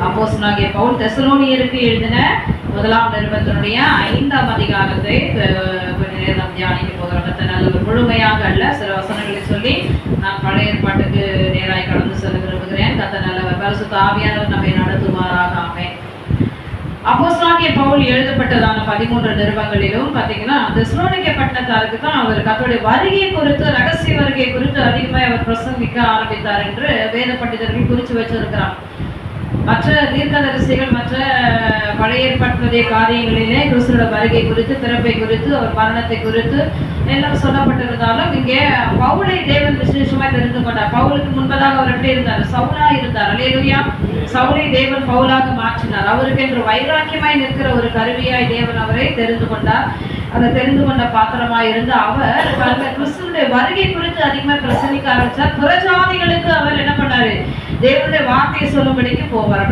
அப்போஸ்தலனாகிய பவுல் தெசலோனியருக்கு எழுதின முதலாம் நிருபத்தினுடைய 5ஆம் அதிகாரத்தை கொஞ்ச நேரம் தியானிக்க போகிறோம். நல்ல ஒரு முழுமையாக அல்ல, சில வசனங்களை சொல்லி நான் பழைய ஏற்பாட்டுக்கு நேராய் கடந்து செல்ல விரும்புகிறேன். நல்லவர் பரிசுத்த ஆவியானவர் நம்மை நடத்துவாராக. ஆமென். அப்போஸ்தலனாகிய பவுல் எழுதப்பட்டதான 13 நிருபங்களிலும் பார்த்தீங்கன்னா தெசலோனிக்கே பட்டணத்தாருக்கு தான் அவர் கர்த்தருடைய வருகை குறித்து, ரகசிய வருகை குறித்து அதிகமாக அவர் பிரசங்கிக்க ஆரம்பித்தார் என்று வேத பண்டிதர்கள் குறித்து வச்சிருக்கிறார். மற்ற தீர்க்கதரிசிகள் மற்ற பழைய ஏற்பாட்டுடைய காரியங்களிலே கிறிஸ்துவோட வருகை குறித்து, பிறப்பை குறித்து, அவர் மரணத்தை குறித்து எல்லாம் சொல்லப்பட்டிருந்தாலும் இங்கே பவுலை தேவன் விசேஷமாய் தெரிந்து கொண்டார். பவுலுக்கு முன்பதாக அவர் எப்படி இருந்தார்? சவுலா இருந்தார். அல்லேலூயா. சவுலை தேவன் பவுலாக மாற்றினார். அவருக்கு என்று வைராக்கியமாய் நிற்கிற ஒரு கருவியாய் தேவன் அவரை தெரிந்து கொண்டார். அதை தெரிந்து கொண்ட பாத்திரமாய் இருந்து அவர் கிறிஸ்துடைய வருகை குறித்து அதிகமாக பிரசங்கிக்க ஆரம்பித்தார். புறஜாதிகளுக்கு அவர் என்ன பண்ணாரு? தேவனுடைய வார்த்தையை சொல்லும்படிக்கு போவார்.